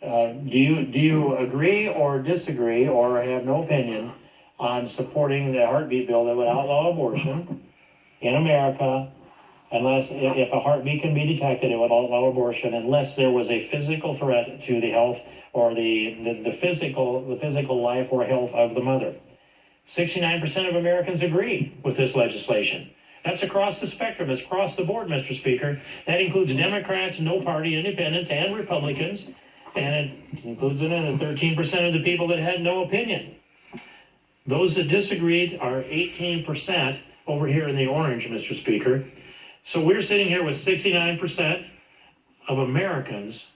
Do you agree or disagree or have no opinion on supporting the heartbeat bill that would outlaw abortion in America, unless if a heartbeat can be detected, it would outlaw abortion unless there was a physical threat to the health or the physical life or health of the mother? 69% of Americans agree with this legislation. That's across the spectrum. It's across the board, Mr. Speaker. That includes Democrats, no party independents, and Republicans. And it includes in it 13% of the people that had no opinion. Those that disagreed are 18% over here in the orange, Mr. Speaker. So we're sitting here with 69% of Americans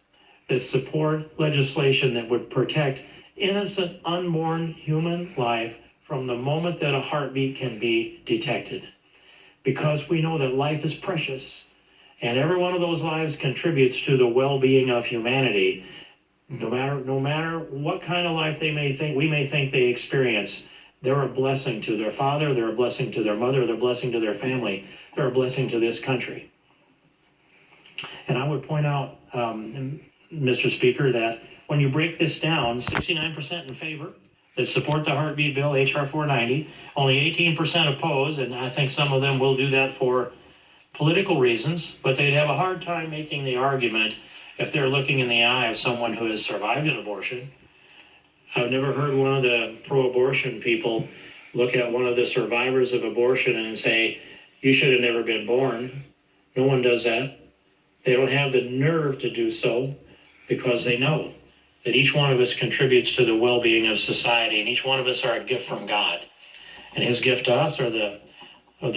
that support legislation that would protect innocent, unborn human life from the moment that a heartbeat can be detected. Because we know that life is precious, and every one of those lives contributes to the well-being of humanity. No matter what kind of life we may think they experience, they're a blessing to their father, they're a blessing to their mother, they're a blessing to their family, they're a blessing to this country. And I would point out, Mr. Speaker, that when you break this down, 69% in favor that support the heartbeat bill, H.R. 490, only 18% oppose, and I think some of them will do that for political reasons, but they'd have a hard time making the argument if they're looking in the eye of someone who has survived an abortion. I've never heard one of the pro-abortion people look at one of the survivors of abortion and say, you should have never been born. No one does that. They don't have the nerve to do so because they know that each one of us contributes to the well-being of society, and each one of us are a gift from God. And his gift to us are the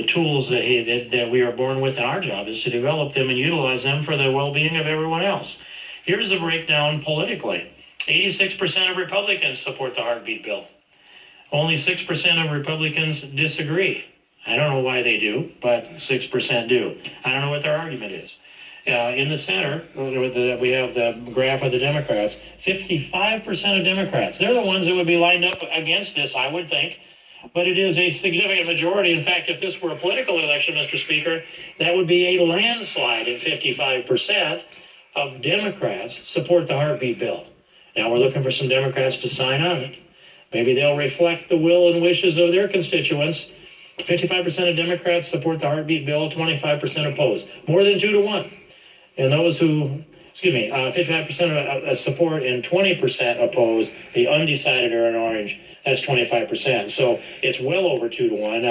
tools that we are born with, and our job is to develop them and utilize them for the well-being of everyone else. Here's the breakdown politically. 86% of Republicans support the heartbeat bill. Only 6% of Republicans disagree. I don't know why they do, but 6% do. I don't know what their argument is. In the center, we have the graph of the Democrats. 55% of Democrats, they're the ones that would be lined up against this, I would think. But it is a significant majority. In fact, if this were a political election, Mr. Speaker, that would be a landslide at 55% of Democrats support the heartbeat bill. Now we're looking for some Democrats to sign on it. Maybe they'll reflect the will and wishes of their constituents. 55% of Democrats support the heartbeat bill, 25% oppose. More than 2 to 1. And those who, 55% support and 20% oppose, the undecided are in orange. That's 25%. So it's well over 2 to 1,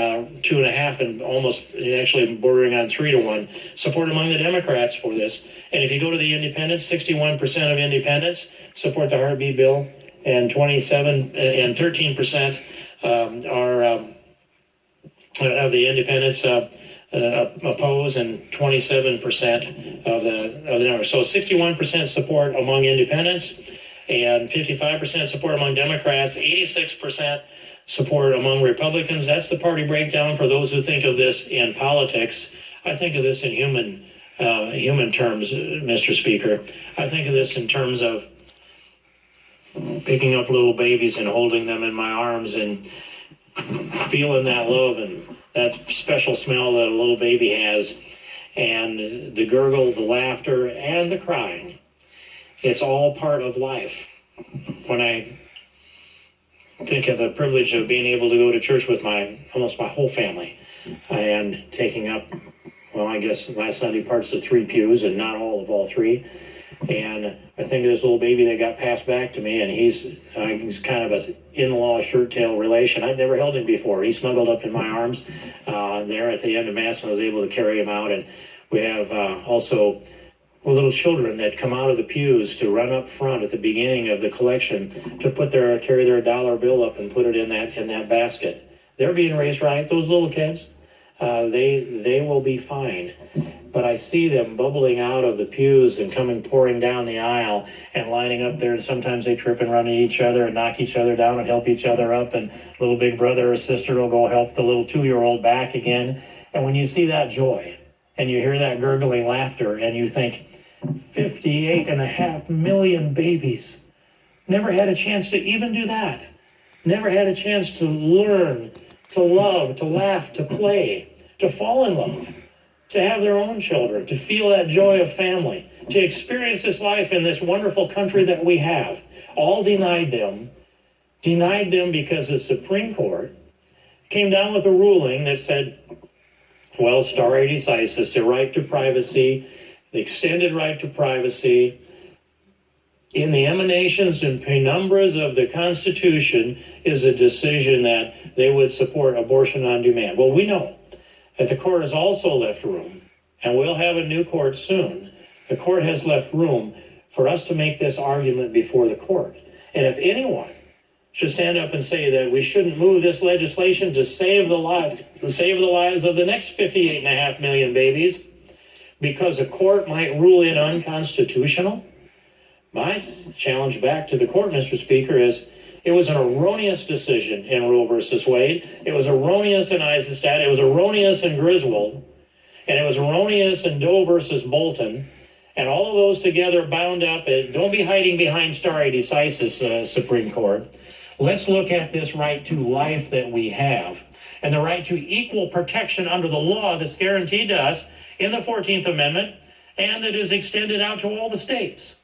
2.5, and almost actually bordering on 3 to 1 support among the Democrats for this. And if you go to the independents, 61% of independents support the heartbeat bill, and 13% of the independents oppose, and 27% of the number. So 61% support among independents, and 55% support among Democrats, 86% support among Republicans. That's the party breakdown for those who think of this in politics. I think of this in human terms, Mr. Speaker. I think of this in terms of picking up little babies and holding them in my arms and feeling that love and that special smell that a little baby has, and the gurgle, the laughter, and the crying. It's all part of life. When I think of the privilege of being able to go to church with almost my whole family, and taking up, well, I guess last Sunday parts of 3 pews and not all 3. And I think of this little baby that got passed back to me, and he's kind of an in-law shirt-tail relation. I've never held him before. He snuggled up in my arms there at the end of Mass, and I was able to carry him out. And we have also little children that come out of the pews to run up front at the beginning of the collection to carry their dollar bill up and put it in that basket. They're being raised right. Those little kids, they will be fine. But I see them bubbling out of the pews and pouring down the aisle and lining up there, and sometimes they trip and run into each other and knock each other down and help each other up, and little big brother or sister will go help the little 2-year-old back again. And when you see that joy and you hear that gurgling laughter and you think, 58.5 million babies never had a chance to even do that, never had a chance to learn, to love, to laugh, to play, to fall in love. to have their own children, to feel that joy of family, to experience this life in this wonderful country that we have, all denied them because the Supreme Court came down with a ruling that said, well, stare decisis, the right to privacy, the extended right to privacy, in the emanations and penumbras of the Constitution is a decision that they would support abortion on demand. Well, we know that the court has also left room, and we'll have a new court soon. The court has left room for us to make this argument before the court. And if anyone should stand up and say that we shouldn't move this legislation to save the lives of the next 58.5 million babies because a court might rule it unconstitutional, my challenge back to the court, Mr. Speaker, is it was an erroneous decision in Roe versus Wade. It was erroneous in Eisenstadt. It was erroneous in Griswold. And it was erroneous in Doe versus Bolton. And all of those together bound up. Don't be hiding behind stare decisis, Supreme Court. Let's look at this right to life that we have and the right to equal protection under the law that's guaranteed to us in the 14th Amendment and that is extended out to all the states.